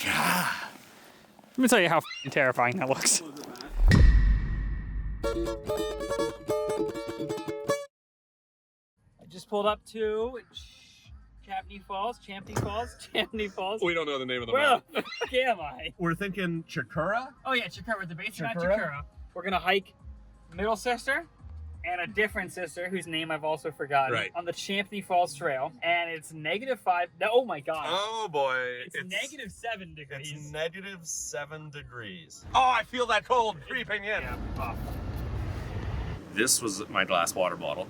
Let me tell you how terrifying that looks. I just pulled up to Champney Falls. We don't know the name of the Where mountain. the fuck am I? We're thinking Chikura? Oh yeah, Chikura, the base of Mount Chikura. We're gonna hike Middle Sister and a different sister whose name I've also forgotten on the Champney Falls Trail, and it's -5. Oh my god! Oh boy! It's -7 degrees. It's -7 degrees. Oh, I feel that cold creeping in. Yeah. Oh. This was my glass water bottle.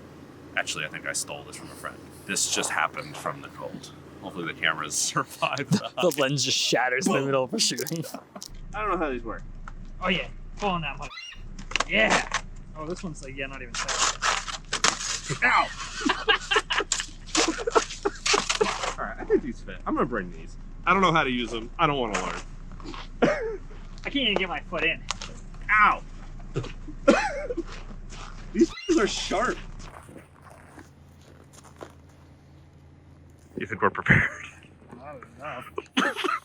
Actually, I think I stole this from a friend. This just happened from the cold. Hopefully the cameras survived. The lens just shatters in the middle of a shooting. I don't know how these work. Oh yeah, pulling that one. Yeah. Oh, this one's like, yeah, not even set. Ow! Alright, I think these fit. I'm gonna bring these. I don't know how to use them. I don't want to learn. I can't even get my foot in. Ow! These things are sharp. You think we're prepared? Not enough.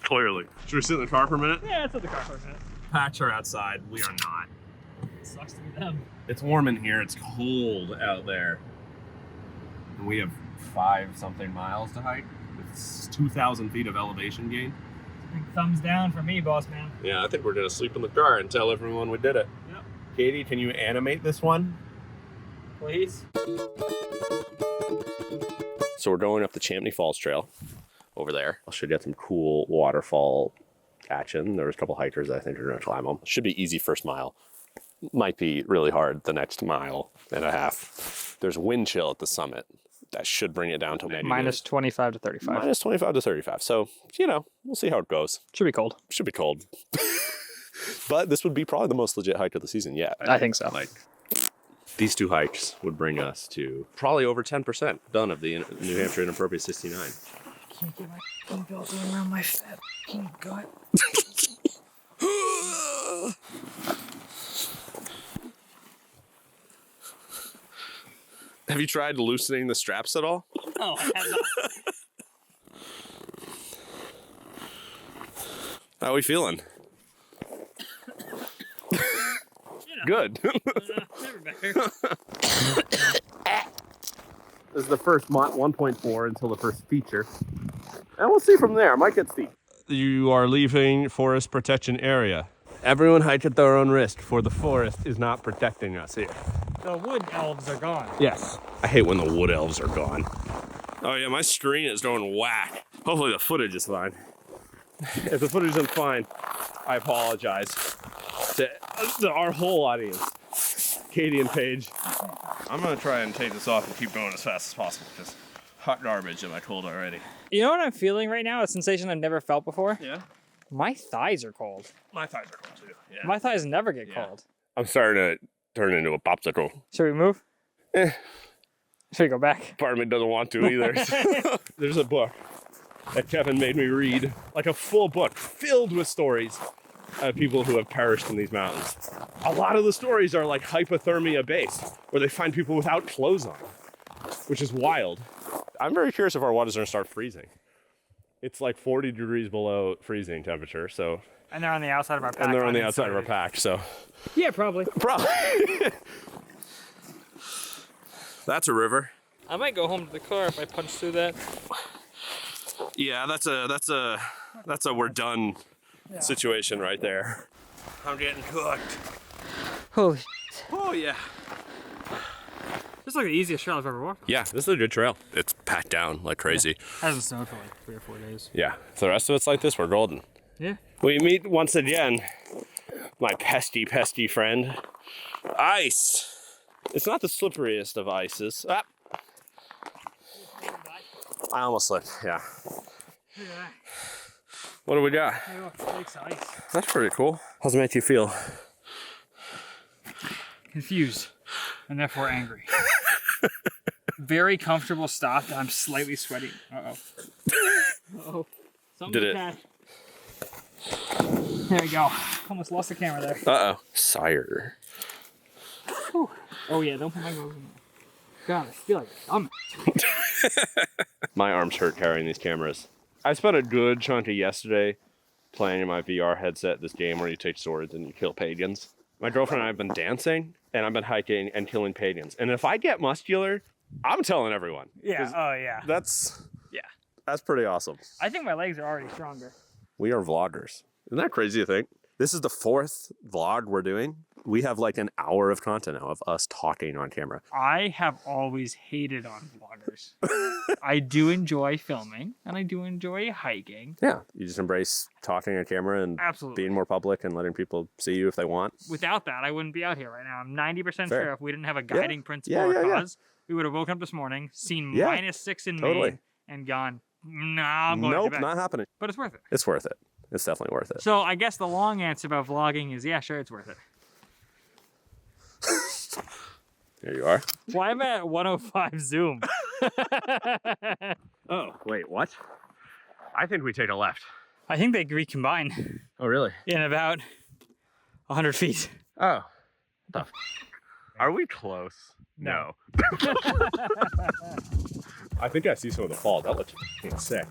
Clearly. Should we sit in the car for a minute? Yeah, let's sit in the car for a minute. Packs are outside. We are not. It sucks to be them. It's warm in here. It's cold out there. And we have 5-something miles to hike. It's 2,000 feet of elevation gain. Big thumbs down for me, boss man. Yeah, I think we're gonna sleep in the car and tell everyone we did it. Yep. Katie, can you animate this one? Please. So we're going up the Champney Falls Trail over there. I should get some cool waterfall action. There was a couple hikers that I think are gonna climb them. Should be easy first mile. Might be really hard the next mile and a half. There's wind chill at the summit. That should bring it down to -25 to 35. -25 to 35. So, we'll see how it goes. Should be cold. Should be cold. But this would be probably the most legit hike of the season yet. I think so. Like, these 2 hikes would bring us to probably over 10% done of the New Hampshire Inappropriate 69. I can't get my f***ing belt around my fat f***ing gut. Have you tried loosening the straps at all? No, I have not. How are we feeling? Good. Never better. This is the first 1.4 until the first feature. And we'll see from there. It might get steep. You are leaving forest protection area. Everyone hike at their own risk, for the forest is not protecting us here. The wood elves are gone. Yes. I hate when the wood elves are gone. Oh yeah, my screen is going whack. Hopefully the footage is fine. If the footage isn't fine, I apologize to our whole audience. Katie and Paige. I'm gonna try and take this off and keep going as fast as possible because hot garbage am I cold already. You know what I'm feeling right now? A sensation I've never felt before? Yeah? My thighs are cold. My thighs are cold too. Yeah. My thighs never get cold. I'm starting to turn into a popsicle. Should we move? Should we go back? Part of me doesn't want to either. There's a book that Kevin made me read, like a full book filled with stories of people who have perished in these mountains. A lot of the stories are like hypothermia based, where they find people without clothes on, which is wild. I'm very curious if our water's gonna start freezing. It's like 40 degrees below freezing temperature, so. And they're on the outside of our pack. And they're on the outside of our pack, so. Yeah, probably. Probably. That's a river. I might go home to the car if I punch through that. Yeah, that's a we're done situation right there. I'm getting cooked. Holy Oh yeah. This is like the easiest trail I've ever walked. Yeah, this is a good trail. It's packed down like crazy. Hasn't snowed for like 3 or 4 days. Yeah, if the rest of it's like this, we're golden. Yeah. We meet once again, my pesty friend, Ice. It's not the slipperiest of ices. Ah. I almost slipped, yeah. What do we got? Ice. That's pretty cool. How's it make you feel? Confused and therefore angry. Very comfortable stop. I'm slightly sweaty. Uh-oh. Uh-oh. Something Did it? attached. There we go. Almost lost the camera there. Uh-oh. Sire. Whew. Oh yeah, don't put my gloves in there. God, I feel like I'm... My arms hurt carrying these cameras. I spent a good chunk of yesterday playing in my VR headset this game where you take swords and you kill pagans. My girlfriend and I have been dancing, and I've been hiking and killing pagans. And if I get muscular, I'm telling everyone. Yeah. Oh, yeah. That's That's pretty awesome. I think my legs are already stronger. We are vloggers. Isn't that crazy to think? This is the 4th vlog we're doing. We have like an hour of content now of us talking on camera. I have always hated on vloggers. I do enjoy filming, and I do enjoy hiking. Yeah. You just embrace talking on camera and Absolutely. being more public and letting people see you if they want. Without that, I wouldn't be out here right now. I'm 90% Fair. sure if we didn't have a guiding principle or cause, we would have woken up this morning, seen -6 in Maine, and gone, nah, I'm going to bed. Not happening. But it's worth it. It's worth it. It's definitely worth it. So I guess the long answer about vlogging is, yeah, sure, it's worth it. There you are. Why am I at 105 zoom? Oh, wait, what? I think we take a left. I think they recombine Oh, really? in about 100 feet. Oh. Are we close? No. I think I see some of the falls. That looks sick.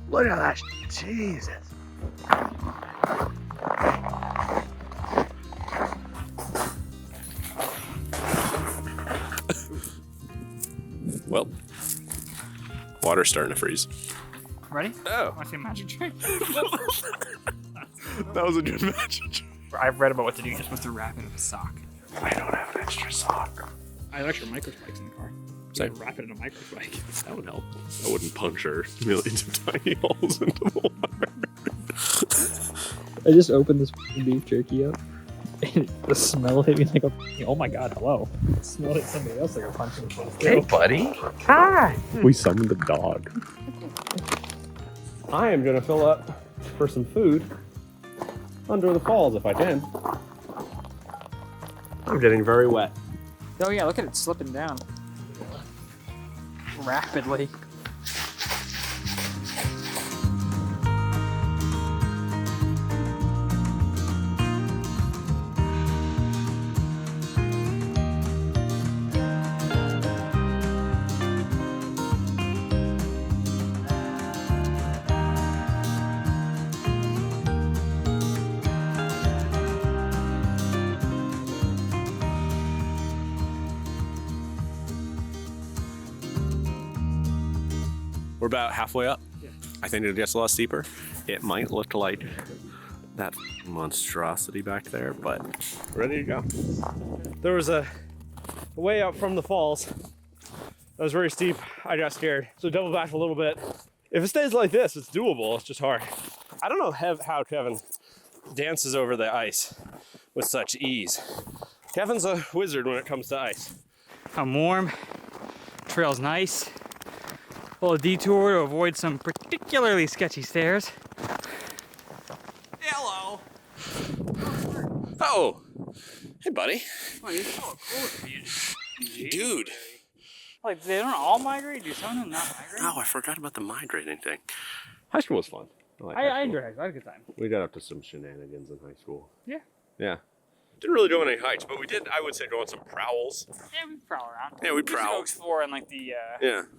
Look at that. Jesus. Well, water's starting to freeze. Ready? Oh. Want to see a magic trick? That was a good magic. I've read about what to do. You're supposed to wrap it in a sock. I don't have an extra sock. I have extra microspikes in the car. So wrap it in a microspike. That would help. I wouldn't puncture millions of tiny holes into the water. I just opened this beef jerky up, and the smell hit me like a. Oh my god! Hello. It smelled like somebody else like a punch in the face. Hey, buddy. Hi. We summoned the dog. I am gonna fill up for some food under the falls if I can. I'm getting very wet. Oh yeah, look at it slipping down. Rapidly. We're about halfway up. Yeah. I think it gets a lot steeper. It might look like that monstrosity back there, but ready to go. There was a way up from the falls that was very steep. I got scared, so double back a little bit. If it stays like this, it's doable. It's just hard. I don't know how Kevin dances over the ice with such ease. Kevin's a wizard when it comes to ice. I'm warm. Trail's nice. A little detour to avoid some particularly sketchy stairs. Hello. Oh. Hey, buddy. Oh, you're so cool, Dude. Like, they don't all migrate? Do some of them not migrate? Oh, I forgot about the migrating thing. High school was fun. I enjoyed it. I had a good time. We got up to some shenanigans in high school. Yeah. Yeah. Didn't really go on any hikes, but we did, I would say, go on some prowls. Yeah, we prowl around. Yeah, we We just prowl. go explore in like the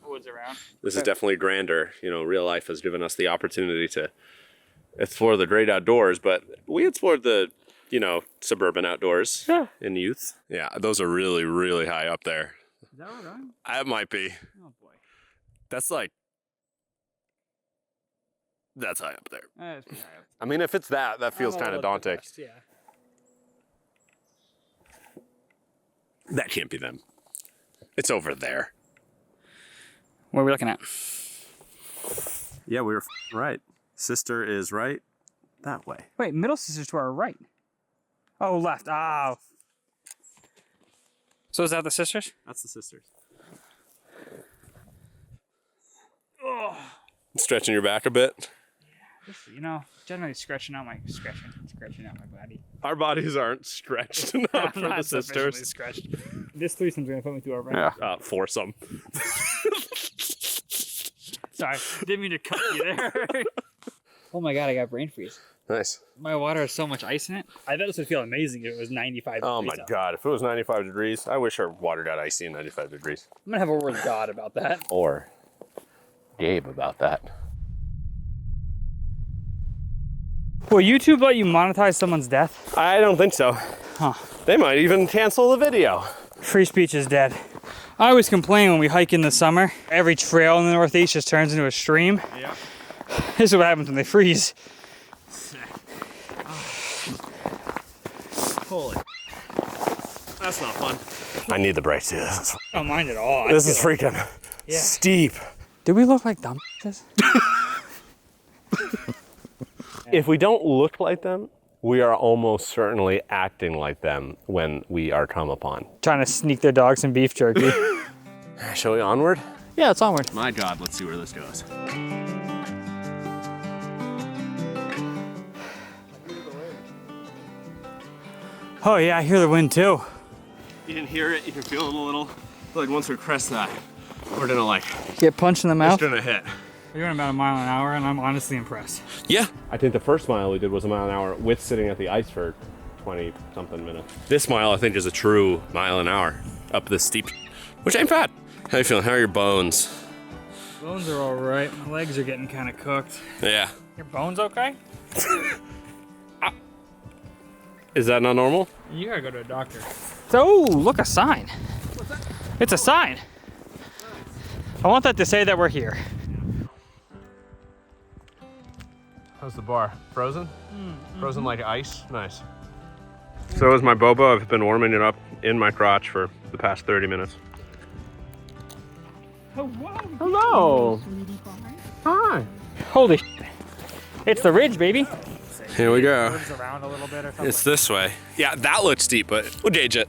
woods around. This is definitely grander. You know, real life has given us the opportunity to explore the great outdoors, but we explored the, suburban outdoors in youth. Yeah, those are really, really high up there. Is that what we're going? It might be. Oh boy. That's high up there. It's pretty high up. I mean, if it's that feels I'm a kind of little daunting. depressed, yeah. That can't be them. It's over there. What are we looking at? Yeah, we were right. Sister is right that way. Wait, middle sister's to our right. Oh, left. Oh. So is that the sisters? That's the sisters. Oh. Stretching your back a bit. Just, generally scratching out my body. Our bodies aren't stretched enough for the Not sufficiently sisters. Scratched. This threesome's gonna put me through a right. Yeah, foursome. Sorry, didn't mean to cut you there. Oh my god, I got brain freeze. Nice. My water has so much ice in it. I bet this would feel amazing if it was 95 Oh degrees my out. god, if it was 95 degrees, I wish our water got icy in 95 degrees. I'm gonna have a word with God about that. Or Gabe about that. Will YouTube let you monetize someone's death? I don't think so. Huh. They might even cancel the video. Free speech is dead. I always complain when we hike in the summer. Every trail in the Northeast just turns into a stream. Yeah. This is what happens when they freeze. Holy. That's not fun. I need the brakes to do this. I don't mind at all. This is freaking steep. Do we look like dumb bitches? If we don't look like them, we are almost certainly acting like them when we are come upon. Trying to sneak their dogs some beef jerky. Shall we onward? Yeah, it's onward. My God, let's see where this goes. Oh yeah, I hear the wind too. You didn't hear it? You can feel it a little. Like once we crest that, we're gonna Get punched in the mouth? it's gonna hit. You're going about a mile an hour and I'm honestly impressed. Yeah. I think the first mile we did was a mile an hour with sitting at the ice for 20 something minutes. This mile I think is a true mile an hour up this steep, which ain't bad. How you feeling? How are your bones? Bones are all right. My legs are getting kind of cooked. Yeah. Your bones okay? Is that not normal? You gotta go to a doctor. Oh, look, a sign. What's that? It's a sign. I want that to say that we're here. How's the bar? Frozen? Frozen like ice? Nice. So is my boba. I've been warming it up in my crotch for the past 30 minutes. Hello. Hi. Holy shit. It's the ridge, baby. Here we go. Moves around a little bit or something. It's this way. Yeah, that looks steep, but we'll gauge it.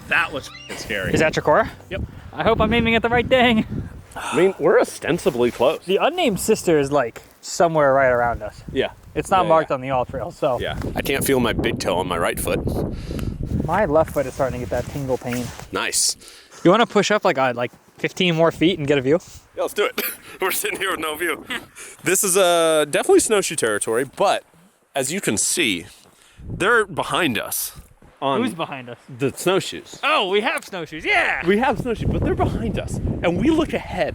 That looks scary. Is that Chikora? Yep. I hope I'm aiming at the right thing. I mean, we're ostensibly close. The unnamed sister is like somewhere right around us. Yeah. It's not marked on the all trail, so. Yeah. I can't feel my big toe on my right foot. My left foot is starting to get that tingle pain. Nice. You want to push up like 15 more feet and get a view? Yeah, let's do it. We're sitting here with no view. This is definitely snowshoe territory, but as you can see, they're behind us. Who's behind us? The snowshoes. Oh, we have snowshoes, yeah! We have snowshoes, but they're behind us, and we look ahead.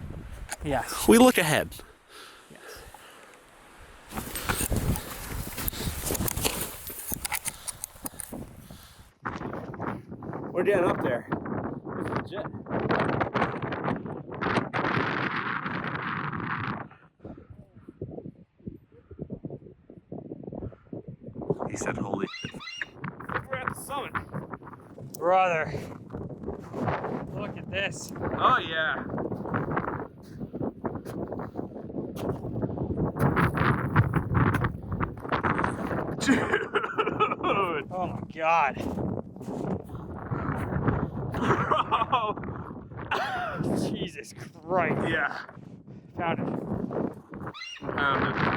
Yes. We look ahead. We're down up there. This is legit. He said, holy shit. We're at the summit. Brother. Look at this. Oh, yeah. Dude. Oh my God. Bro. Jesus Christ. Yeah. Found it.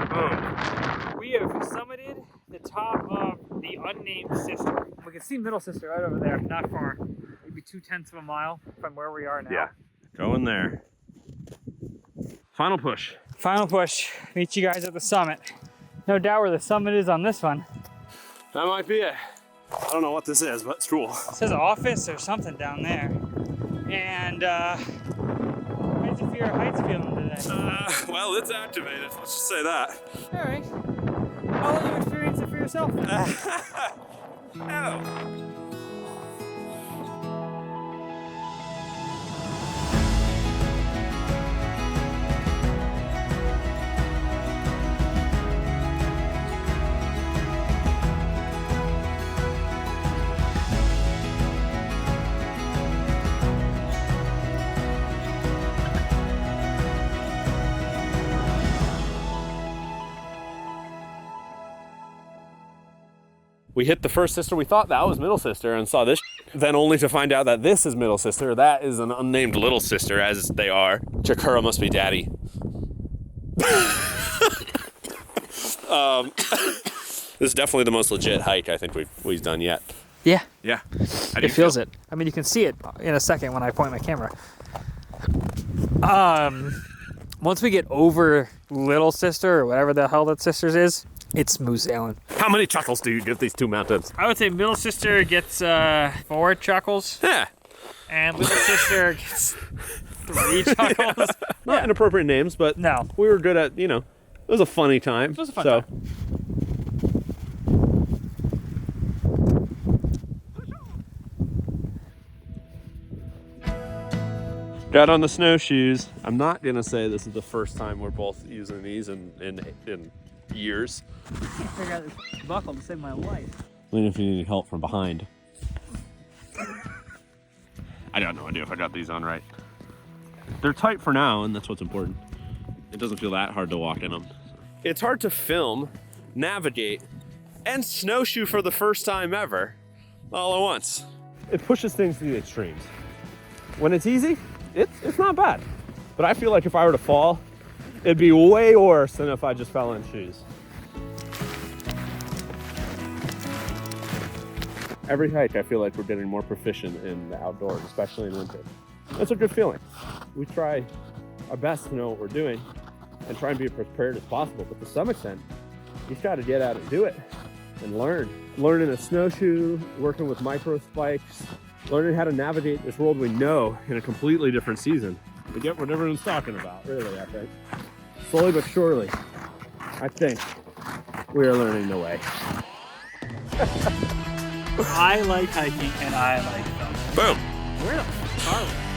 Boom. We have summited the top of the unnamed sister. We can see middle sister right over there, not far. Maybe 0.2 of a mile from where we are now. Yeah. Go in there. Final push. Final push. Meet you guys at the summit. No doubt where the summit is on this one. That might be it. I don't know what this is, but it's cool. It says office or something down there. And how's your fear of heights feeling today? Well, it's activated. Let's just say that. All right. I'll let you experience it for yourself then. Ow. We hit the first sister, we thought that was middle sister, and saw this, then only to find out that this is middle sister. That is an unnamed little sister, as they are. Chikora must be daddy. This is definitely the most legit hike I think we've done yet. Yeah. Yeah. It feels it. I mean, you can see it in a second when I point my camera. Once we get over Little Sister or whatever the hell that Sister's is, it's smooth sailing. How many chuckles do you give these two mountains? I would say Middle Sister gets 4 chuckles. Yeah. And Little Sister gets 3 chuckles. Not inappropriate names, but No. we were good at, it was a funny time. It was a fun time. Got on the snowshoes. I'm not gonna say this is the first time we're both using these in years. I can't figure out this buckle to save my life. Even if you need help from behind. I got no idea if I got these on right. They're tight for now, and that's what's important. It doesn't feel that hard to walk in them. It's hard to film, navigate, and snowshoe for the first time ever, all at once. It pushes things to the extremes. When it's easy, it's not bad. But I feel like if I were to fall, it'd be way worse than if I just fell in shoes. Every hike, I feel like we're getting more proficient in the outdoors, especially in winter. That's a good feeling. We try our best to know what we're doing and try and be as prepared as possible. But to some extent, you just got to get out and do it and learn. Learning a snowshoe, working with micro spikes, learning how to navigate this world we know in a completely different season. We get what everyone's talking about, really, I think. Slowly but surely, I think we are learning the way. I like hiking and I like filming. Boom. Where the fuck are we?